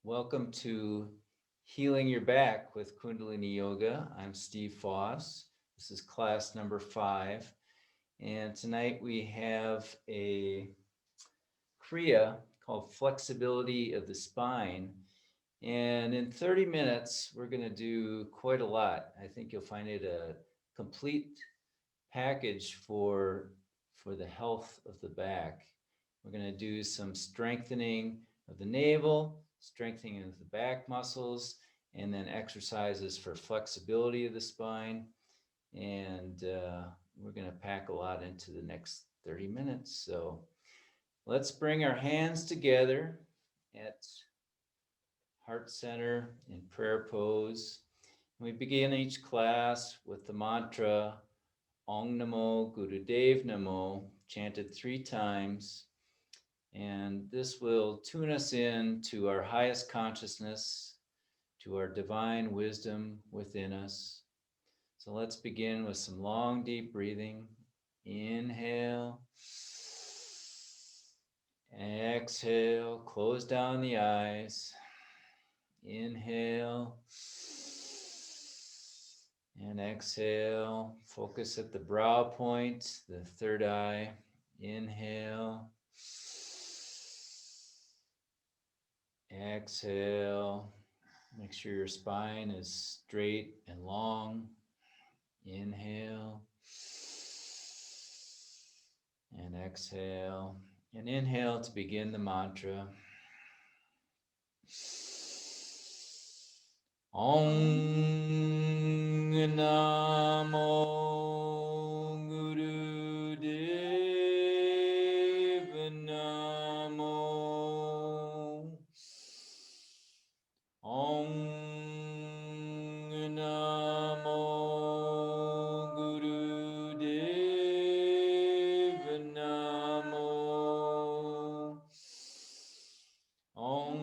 Welcome to Healing Your Back with Kundalini Yoga. I'm Steve Foss. This is class number 5. And tonight we have a Kriya called Flexibility of the Spine. And in 30 minutes, we're going to do quite a lot. I think you'll find it a complete package for the health of the back. We're going to do some strengthening of the navel, strengthening of the back muscles, and then exercises for flexibility of the spine. And we're going to pack a lot into the next 30 minutes. So let's bring our hands together at heart center in prayer pose. We begin each class with the mantra Om Namo Gurudev Namo, chanted 3 times. And this will tune us in to our highest consciousness, to our divine wisdom within us. So let's begin with some long, deep breathing. Inhale. Exhale. Close down the eyes. Inhale. And exhale. Focus at the brow point, the third eye. Inhale. Exhale. Make sure your spine is straight and long. Inhale. And exhale. And inhale to begin the mantra. Om Namo Gurudev Namo. Om Namo Gurudev Namo. Om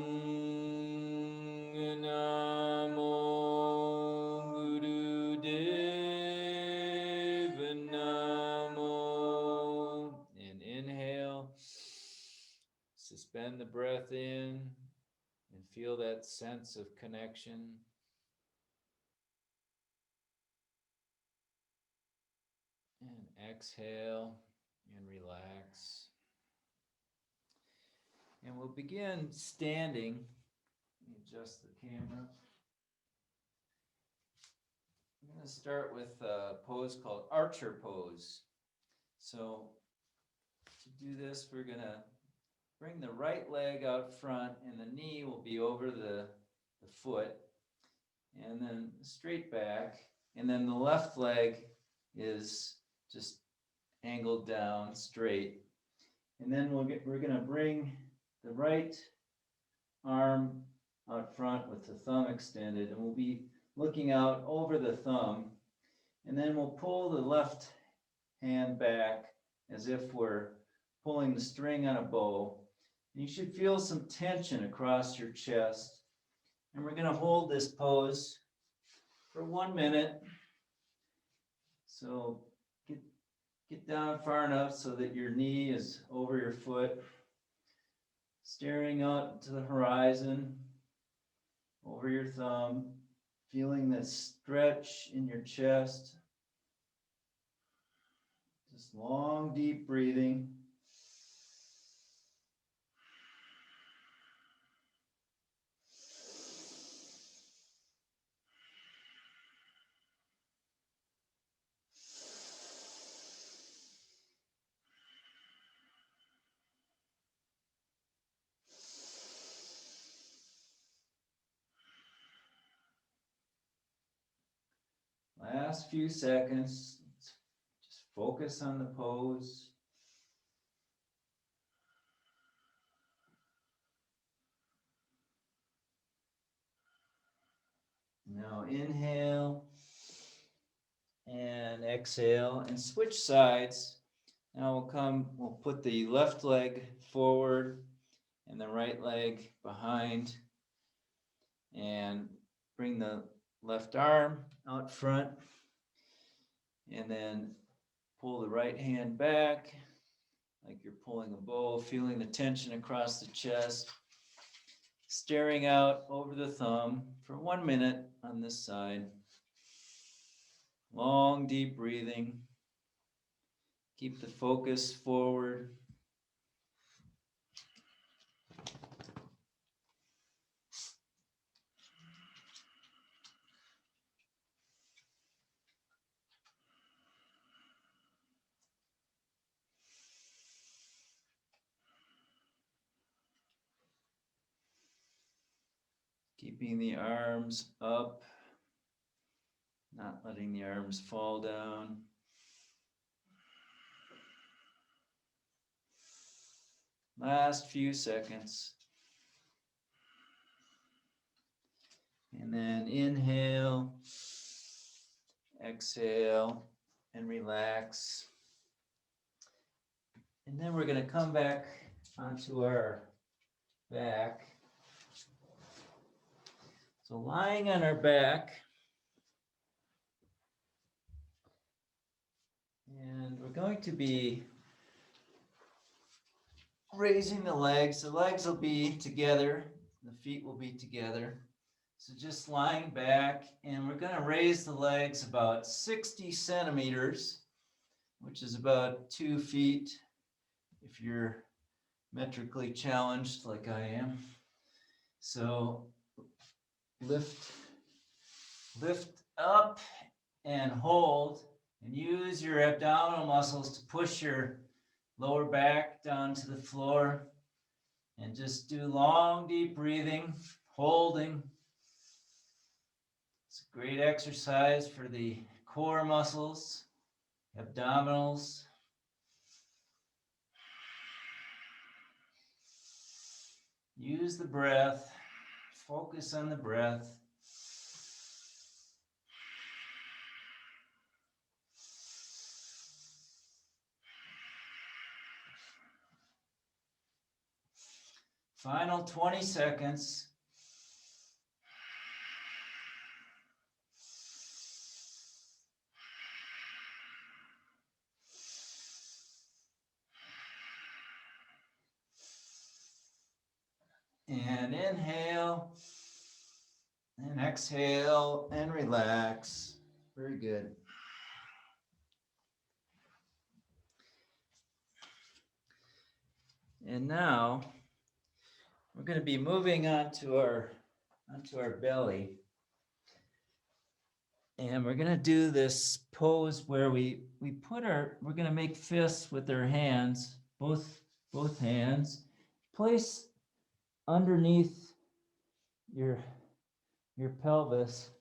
Namo Gurudev Namo. And inhale. Suspend the breath in and feel that sense of connection. And exhale and relax. And we'll begin standing. Let me adjust the camera. I'm going to start with a pose called Archer Pose. So to do this, we're going to bring the right leg out front and the knee will be over the foot. And then straight back. And then the left leg is just angled down straight. And then we're going to bring the right arm out front with the thumb extended, and we'll be looking out over the thumb. And then we'll pull the left hand back as if we're pulling the string on a bow. And you should feel some tension across your chest. And we're going to hold this pose for 1 minute. So get down far enough so that your knee is over your foot, staring out to the horizon, over your thumb, feeling the stretch in your chest. Just long, deep breathing. Last few seconds, just focus on the pose. Now inhale and exhale and switch sides. Now we'll put the left leg forward and the right leg behind and bring the left arm out front and then pull the right hand back like you're pulling a bow, feeling the tension across the chest. staring out over the thumb for 1 minute on this side. Long, deep breathing. Keep the focus forward. Keeping the arms up, not letting the arms fall down. Last few seconds. And then inhale, exhale, and relax. And then we're going to come back onto our back. So lying on our back, and we're going to be raising the legs. The legs will be together, the feet will be together. So just lying back, and we're going to raise the legs about 60 centimeters, which is about 2 feet if you're metrically challenged like I am. So lift up and hold, and use your abdominal muscles to push your lower back down to the floor, and just do long, deep breathing, holding. It's a great exercise for the core muscles, abdominals. Use the breath, focus on the breath. Final 20 seconds. And inhale, and exhale, and relax. Very good. And now we're going to be moving onto our belly. And we're going to do this pose where we're going to make fists with our hands, both hands. Place underneath your pelvis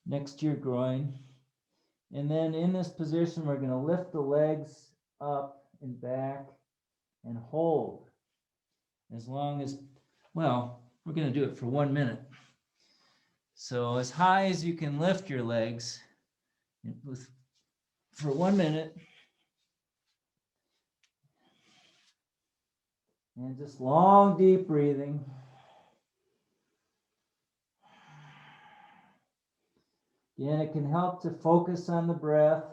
next to your groin. And then in this position, we're going to lift the legs up and back and hold as long as, well, we're going to do it for 1 minute. So as high as you can lift your legs for 1 minute. And just long, deep breathing. Again, it can help to focus on the breath.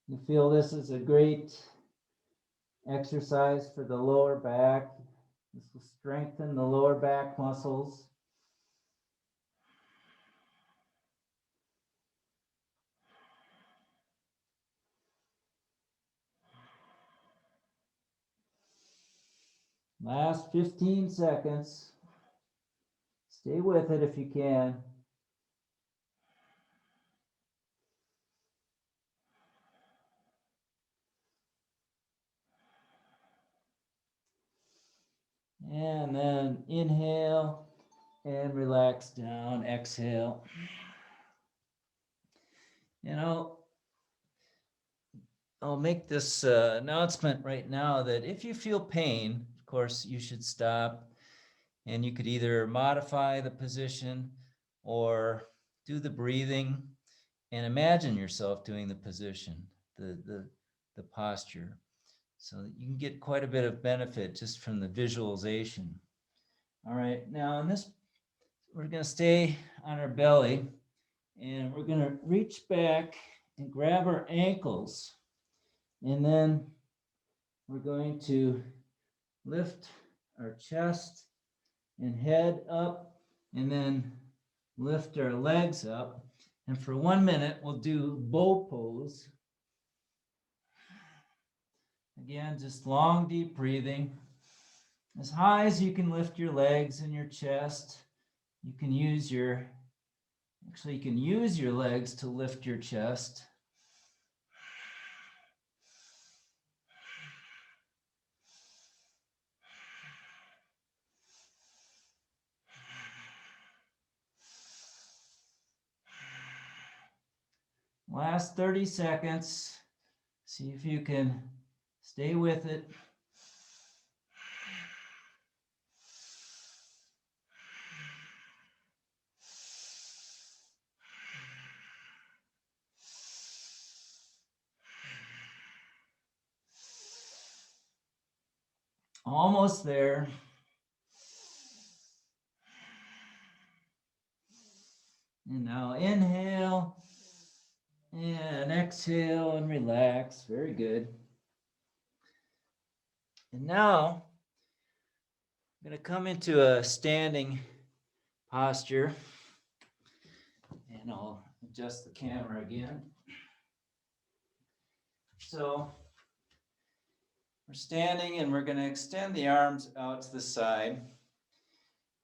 You feel this is a great exercise for the lower back. This will strengthen the lower back muscles. Last 15 seconds. Stay with it if you can. And then inhale and relax down. Exhale. I'll make this announcement right now that if you feel pain, of course, you should stop, and you could either modify the position or do the breathing and imagine yourself doing the position, the posture. So that you can get quite a bit of benefit just from the visualization. All right, now in this, we're going to stay on our belly, and we're going to reach back and grab our ankles. And then we're going to lift our chest and head up, and then lift our legs up. And for 1 minute, we'll do bow pose. Again, just long, deep breathing. As high as you can lift your legs and your chest. You can use your legs to lift your chest. Last 30 seconds. See if you can stay with it. Almost there. And now inhale and exhale and relax. Very good. And now I'm going to come into a standing posture. And I'll adjust the camera again. So we're standing and we're going to extend the arms out to the side.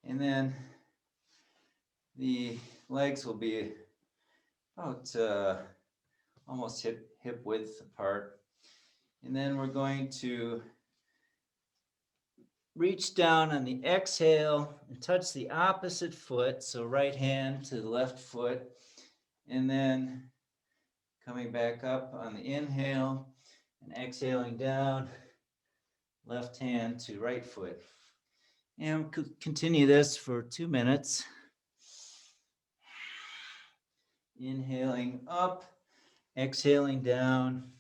And then the legs will be about almost hip width apart. And then we're going to reach down on the exhale and touch the opposite foot. So right hand to the left foot. And then coming back up on the inhale and exhaling down, left hand to right foot. And we'll continue this for 2 minutes. Inhaling up, exhaling down.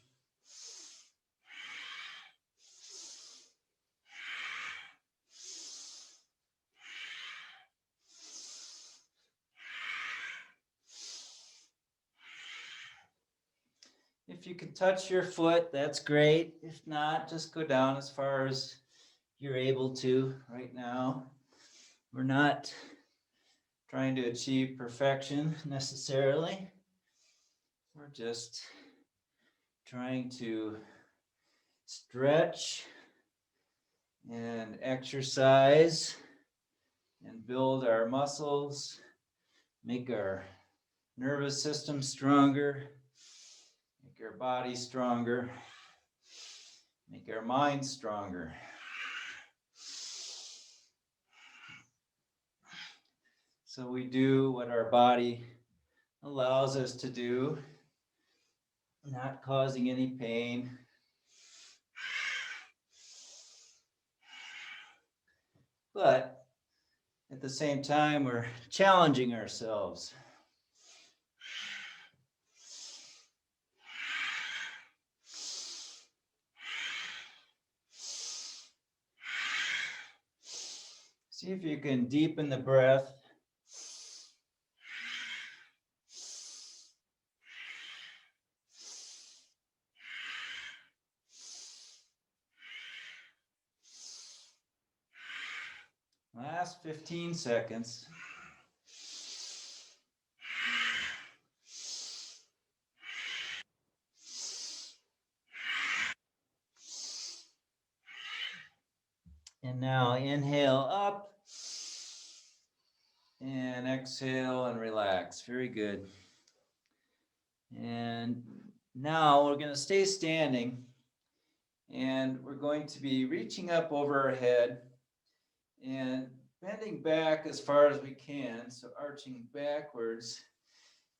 If you can touch your foot, that's great. If not, just go down as far as you're able to right now. We're not trying to achieve perfection necessarily. We're just trying to stretch and exercise and build our muscles, make our nervous system stronger, make our body stronger, make our mind stronger. So we do what our body allows us to do, not causing any pain. But at the same time, we're challenging ourselves. See if you can deepen the breath. Last 15 seconds. And now inhale up and exhale and relax. Very good. And now we're going to stay standing and we're going to be reaching up over our head and bending back as far as we can. So arching backwards.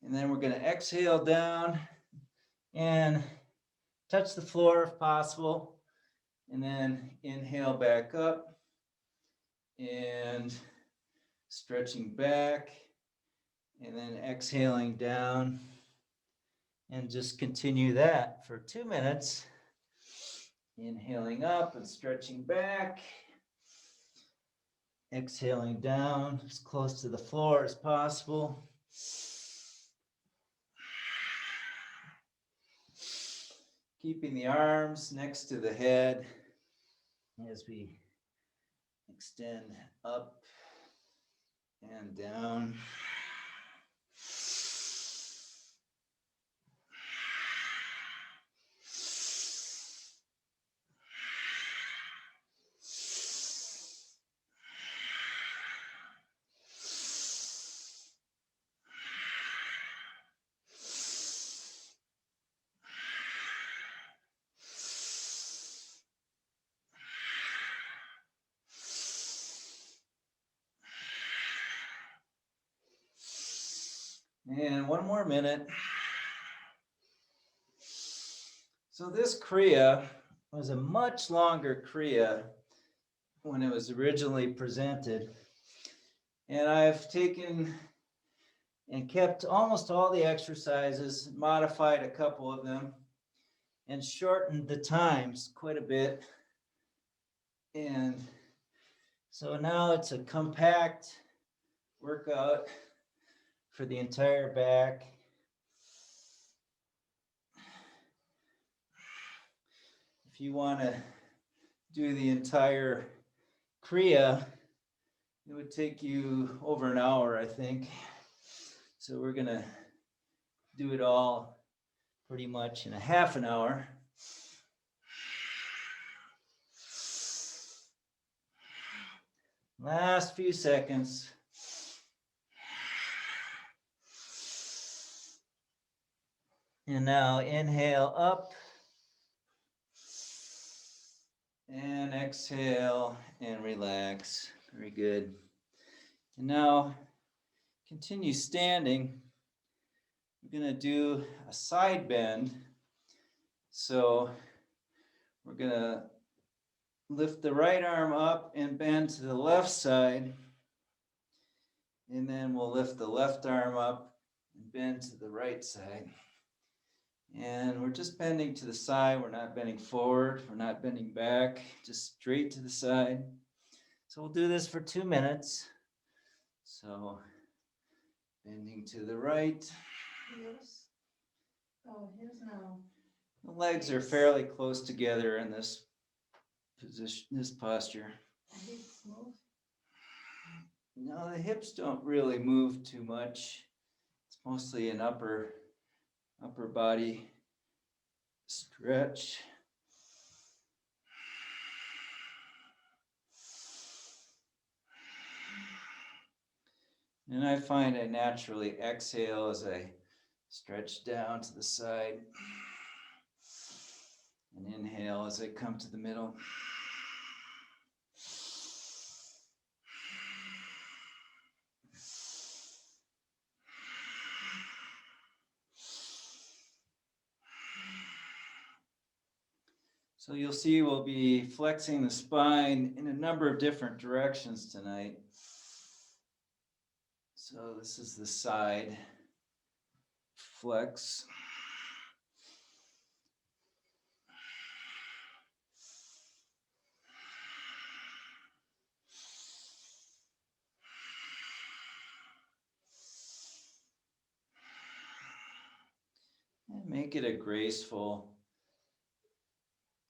And then we're going to exhale down and touch the floor if possible. And then inhale back up and stretching back and then exhaling down and just continue that for 2 minutes. Inhaling up and stretching back, exhaling down as close to the floor as possible. Keeping the arms next to the head as we extend up and down. And one more minute. So this Kriya was a much longer Kriya when it was originally presented. And I've taken and kept almost all the exercises, modified a couple of them, and shortened the times quite a bit. And so now it's a compact workout for the entire back. If you want to do the entire Kriya, it would take you over an hour, I think. So we're going to do it all pretty much in a half an hour. Last few seconds. And now inhale up. And exhale and relax. Very good. And now continue standing. We're going to do a side bend. So we're going to lift the right arm up and bend to the left side. And then we'll lift the left arm up and bend to the right side. And we're just bending to the side. We're not bending forward. We're not bending back. Just straight to the side. So we'll do this for 2 minutes. So bending to the right. Here's, here's now. The legs are fairly close together in this position, this posture. The hips move. No, the hips don't really move too much. It's mostly an upper body stretch. And I find I naturally exhale as I stretch down to the side. And inhale as I come to the middle. So you'll see we'll be flexing the spine in a number of different directions tonight. So this is the side flex. And make it a graceful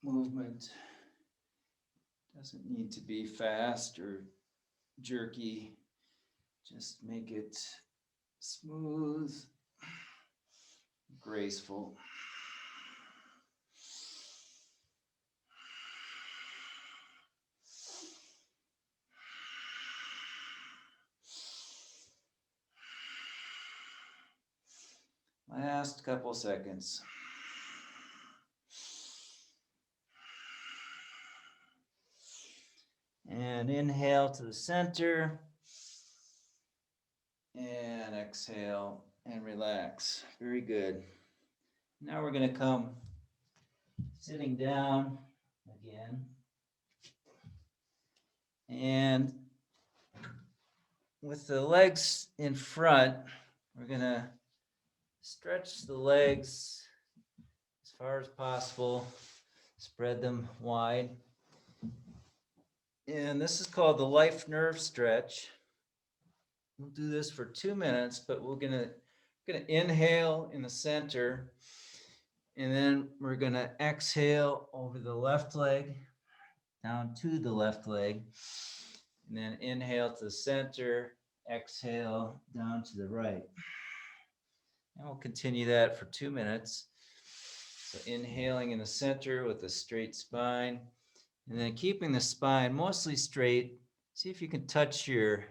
movement. Doesn't need to be fast or jerky. Just make it smooth, graceful. Last couple seconds. And inhale to the center. And exhale and relax. Very good. Now we're going to come sitting down again. And with the legs in front, we're going to stretch the legs as far as possible. Spread them wide. And this is called the life nerve stretch. We'll do this for 2 minutes, but we're gonna inhale in the center And then we're going to exhale over the left leg, down to the left leg. And then inhale to the center, exhale down to the right. And we'll continue that for 2 minutes. So inhaling in the center with a straight spine. And then keeping the spine mostly straight. See if you can touch your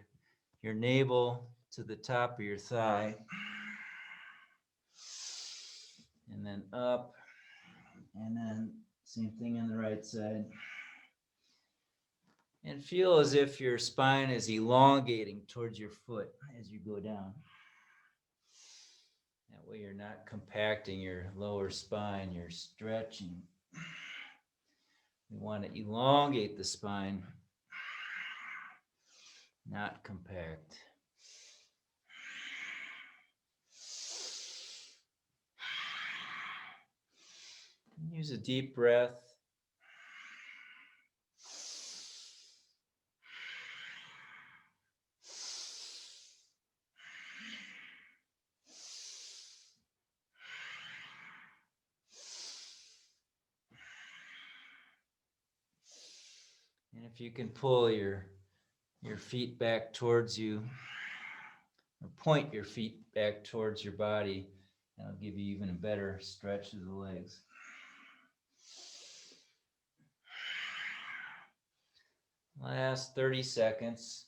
navel to the top of your thigh. And then up. And then same thing on the right side. And feel as if your spine is elongating towards your foot as you go down. That way you're not compacting your lower spine, you're stretching. We want to elongate the spine, not compact. Use a deep breath. And if you can pull your feet back towards you, or point your feet back towards your body, that'll give you even a better stretch of the legs. Last 30 seconds.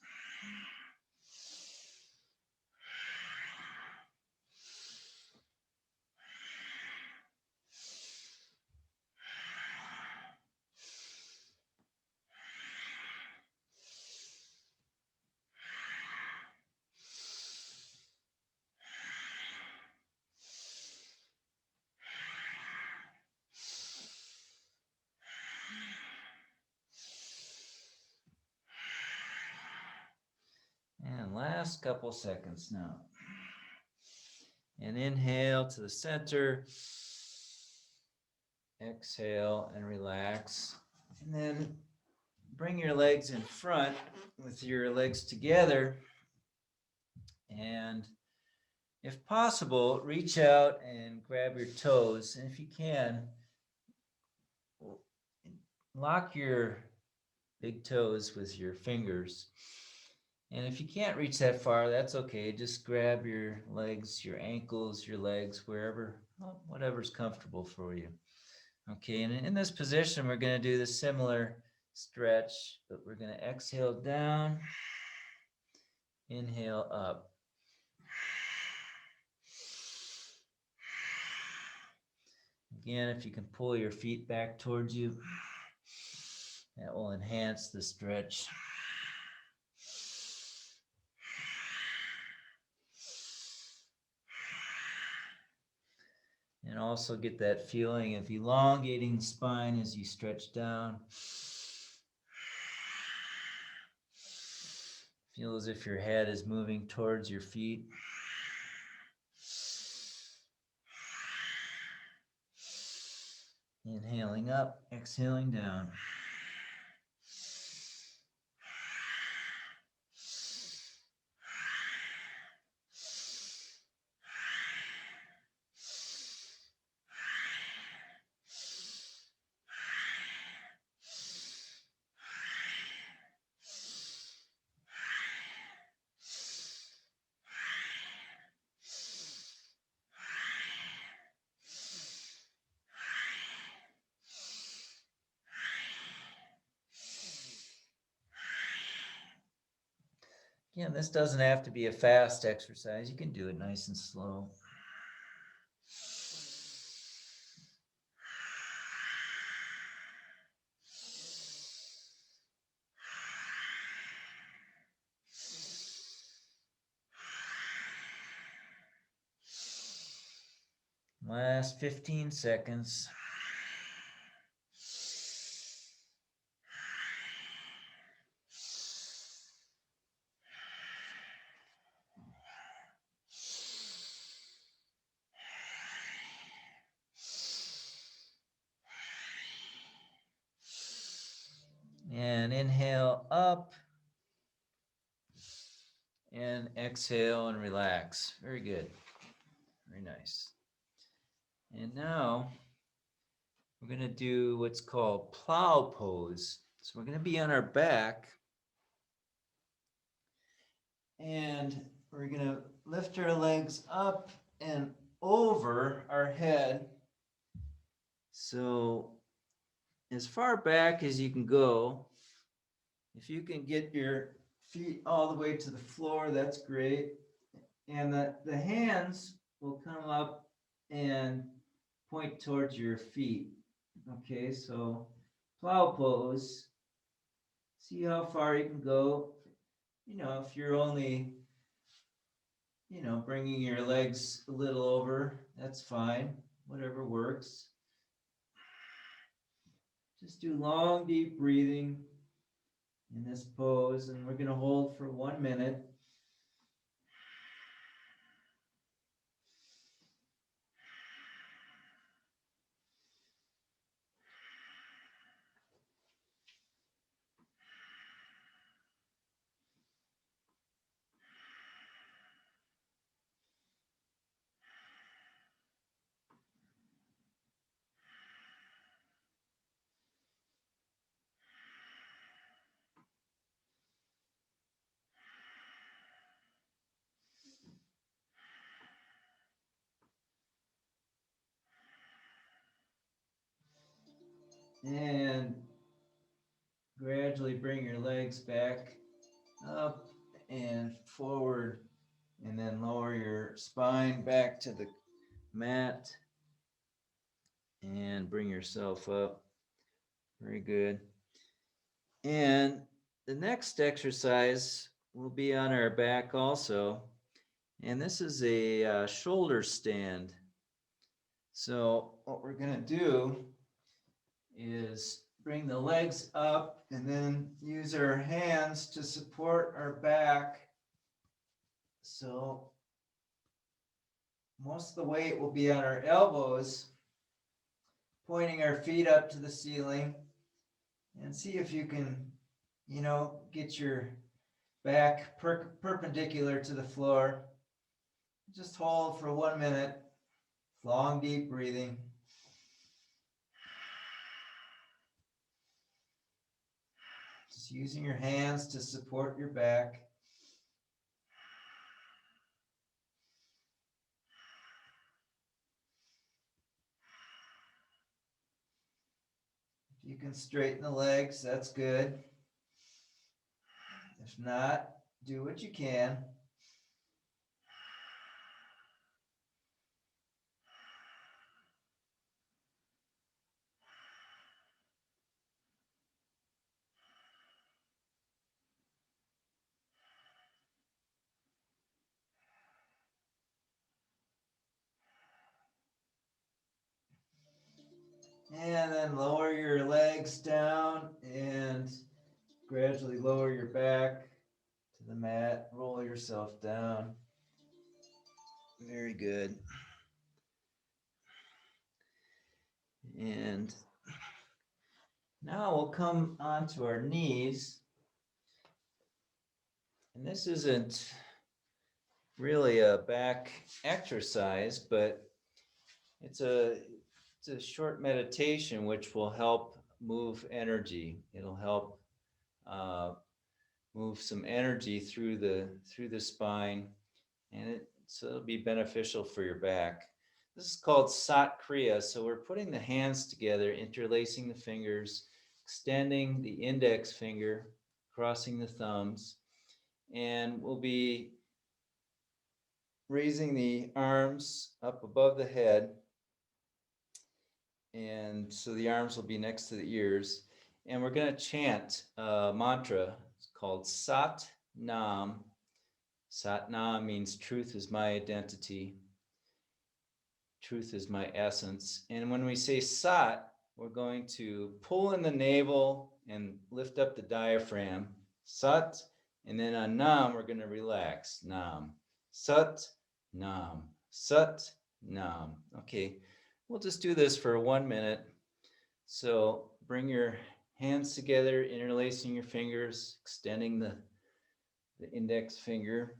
And last couple seconds now. And inhale to the center. Exhale and relax. And then bring your legs in front with your legs together. And if possible, reach out and grab your toes. And if you can, lock your big toes with your fingers. And if you can't reach that far, that's okay. Just grab your legs, your ankles, your legs, wherever, whatever's comfortable for you. Okay, and in this position, we're going to do the similar stretch, but we're going to exhale down, inhale up. Again, if you can pull your feet back towards you, that will enhance the stretch. And also get that feeling of elongating the spine as you stretch down. Feel as if your head is moving towards your feet. Inhaling up, exhaling down. Again, this doesn't have to be a fast exercise. You can do it nice and slow. Last 15 seconds. And inhale up. And exhale and relax. Very good. Very nice. And now we're going to do what's called plow pose. So we're going to be on our back, and we're going to lift our legs up and over our head. So as far back as you can go. If you can get your feet all the way to the floor, that's great. And the hands will come up and point towards your feet. Okay, so plow pose. See how far you can go. If you're only, bringing your legs a little over, that's fine. Whatever works. Just do long, deep breathing in this pose, and we're going to hold for 1 minute. And gradually bring your legs back up and forward, and then lower your spine back to the mat and bring yourself up. Very good. And the next exercise will be on our back also. And this is a shoulder stand. So what we're going to do is bring the legs up and then use our hands to support our back. So most of the weight will be on our elbows, pointing our feet up to the ceiling, and see if you can, get your back perpendicular to the floor. Just hold for 1 minute, long, deep breathing. Just using your hands to support your back. If you can straighten the legs, that's good. If not, do what you can. And then lower your legs down and gradually lower your back to the mat. Roll yourself down. Very good. And now we'll come onto our knees. And this isn't really a back exercise, but it's a short meditation which will help move energy. It'll help move some energy through the spine, and so it'll be beneficial for your back. This is called Sat Kriya. So we're putting the hands together, interlacing the fingers, extending the index finger, crossing the thumbs, and we'll be raising the arms up above the head, and so the arms will be next to the ears, and we're going to chant a mantra. It's called Sat Nam. Sat Nam means truth is my identity, truth is my essence. And when we say Sat, we're going to pull in the navel and lift up the diaphragm. Sat, and then on Nam we're going to relax. Nam. Sat Nam. Sat Nam. Okay, we'll just do this for 1 minute. So bring your hands together, interlacing your fingers, extending the index finger,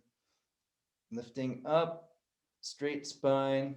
lifting up, straight spine,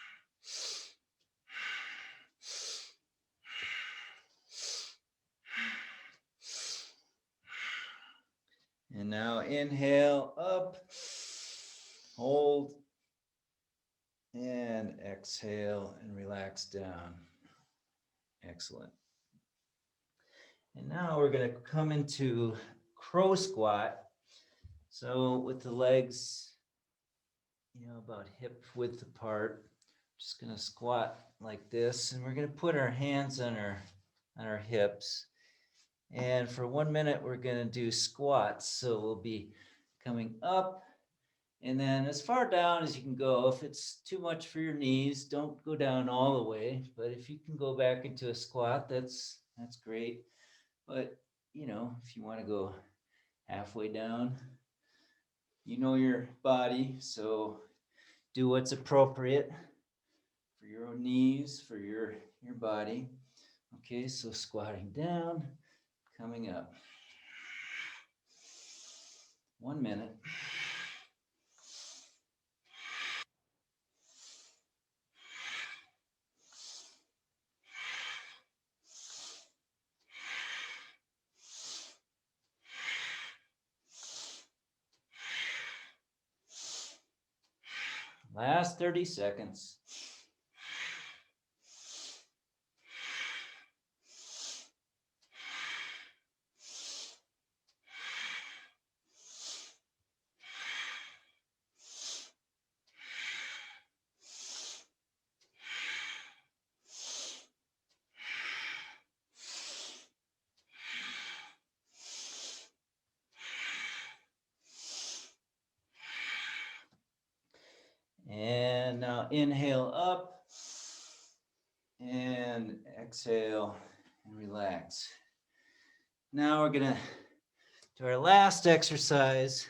And now inhale up, hold, and exhale and relax down. Excellent. And now we're going to come into crow squat. So with the legs, about hip width apart, just going to squat like this, and we're going to put our hands on our hips. And for 1 minute, we're going to do squats. So we'll be coming up and then as far down as you can go. If it's too much for your knees, don't go down all the way. But if you can go back into a squat, that's great. But, if you want to go halfway down, your body. So do what's appropriate for your own knees, for your body. Okay, so squatting down, coming up. 1 minute. Last 30 seconds. And now inhale up and exhale and relax. Now we're going to do our last exercise.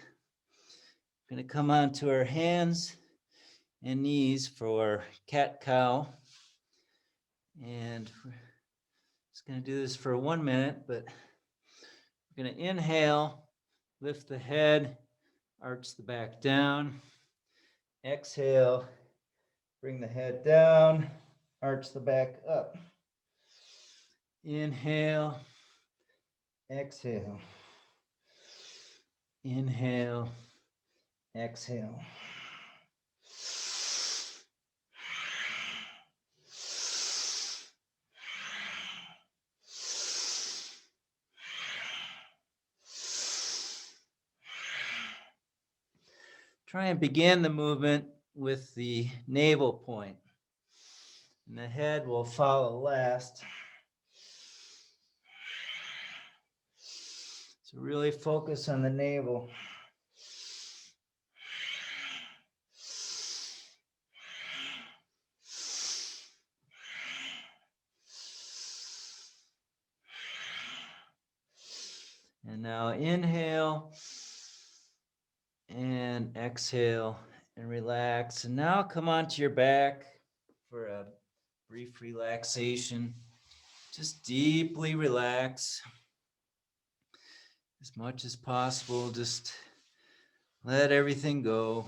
We're going to come onto our hands and knees for cat-cow. And we're just going to do this for 1 minute, but we're going to inhale, lift the head, arch the back down. Exhale, bring the head down, arch the back up. Inhale, exhale. Inhale, exhale. Try and begin the movement with the navel point, and the head will follow last. So really focus on the navel. And now inhale and exhale and relax. And now come onto your back for a brief relaxation. Just deeply relax as much as possible. Just let everything go.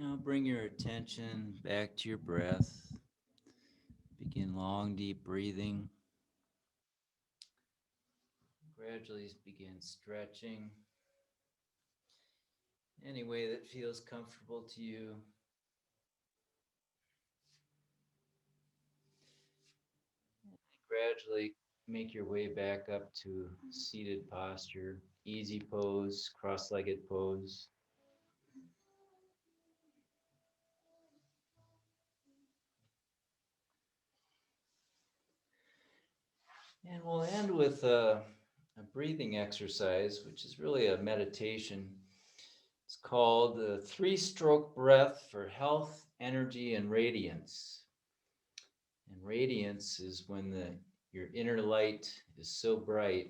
Now bring your attention back to your breath. Begin long, deep breathing. Gradually begin stretching any way that feels comfortable to you. Gradually make your way back up to seated posture, easy pose, cross-legged pose. And we'll end with a breathing exercise, which is really a meditation. It's called the 3-stroke breath for health, energy, and radiance. And radiance is when your inner light is so bright,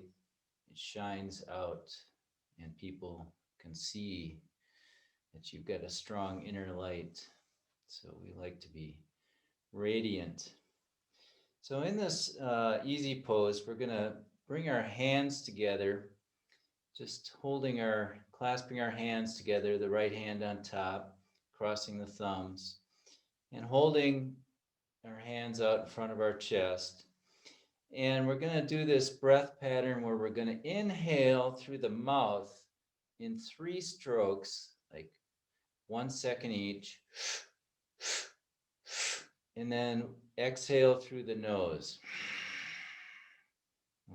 it shines out, and people can see that you've got a strong inner light. So we like to be radiant. So in this easy pose, we're going to bring our hands together, just clasping our hands together, the right hand on top, crossing the thumbs, and holding our hands out in front of our chest. And we're going to do this breath pattern where we're going to inhale through the mouth in 3 strokes, like 1 second each, and then exhale through the nose.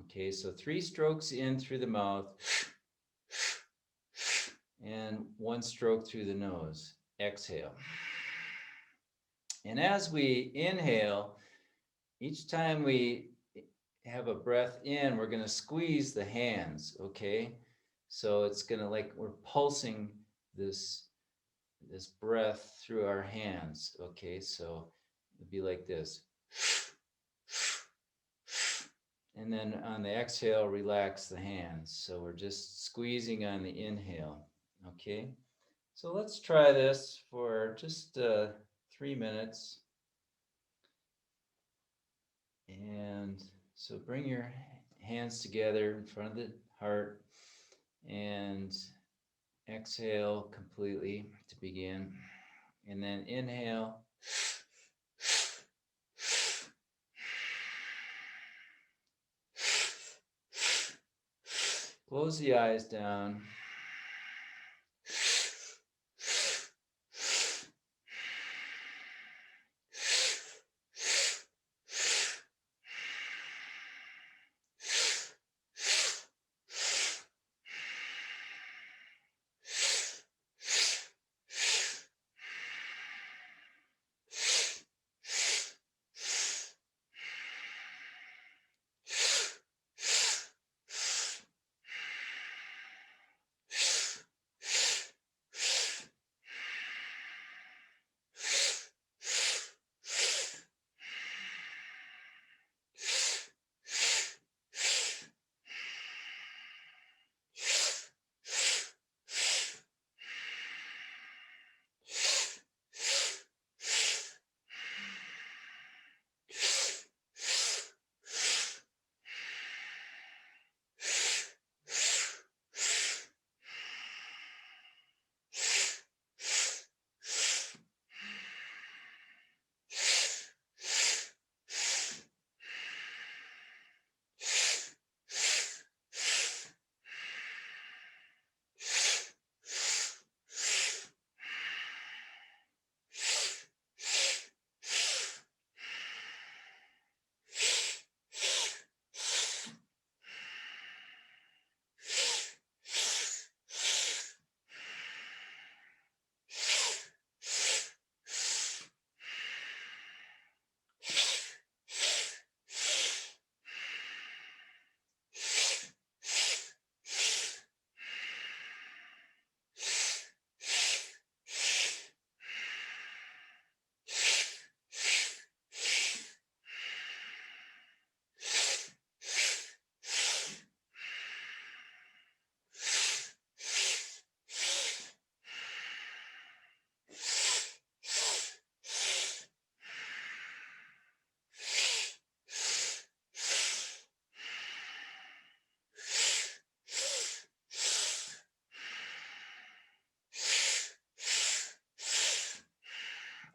Okay, so 3 strokes in through the mouth and 1 stroke through the nose. Exhale. And as we inhale, each time we have a breath in, we're going to squeeze the hands, okay? So it's going to like we're pulsing this breath through our hands, okay? So it'd be like this. And then on the exhale, relax the hands. So we're just squeezing on the inhale, okay? So let's try this for just 3 minutes. And so bring your hands together in front of the heart and exhale completely to begin. And then inhale. Close the eyes down.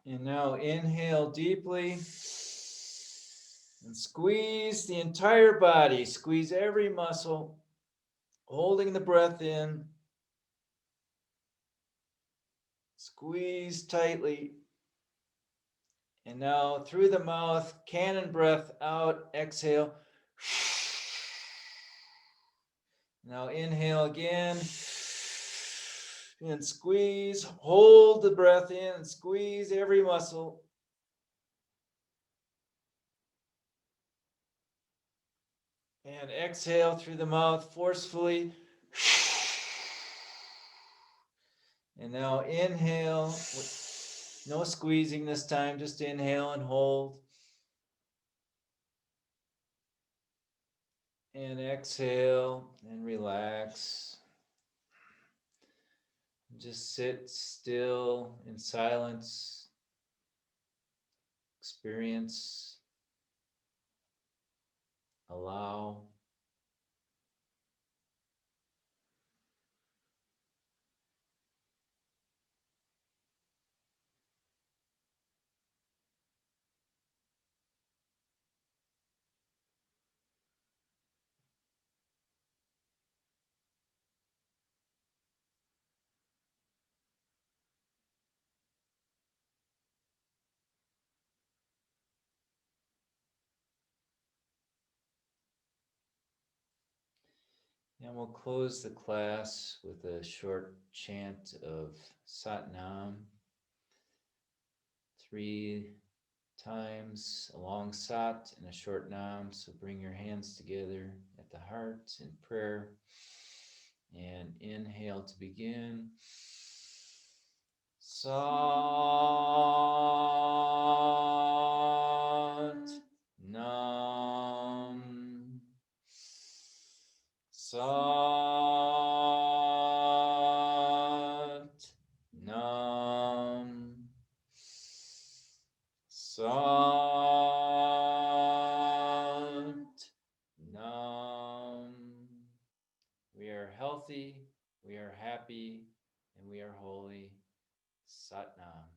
And now inhale deeply and squeeze the entire body. Squeeze every muscle, holding the breath in. Squeeze tightly. And now through the mouth, cannon breath out, exhale. Now inhale again. And squeeze, hold the breath in, and squeeze every muscle. And exhale through the mouth forcefully. And now inhale, no squeezing this time, just inhale and hold. And exhale and relax. Just sit still in silence. Experience. Allow. And we'll close the class with a short chant of Sat Nam. 3 times, a long Sat and a short Nam. So bring your hands together at the heart in prayer. And inhale to begin. Sat Nam. Sat Nam. Sat Nam. We are healthy, we are happy, and we are holy. Sat Nam.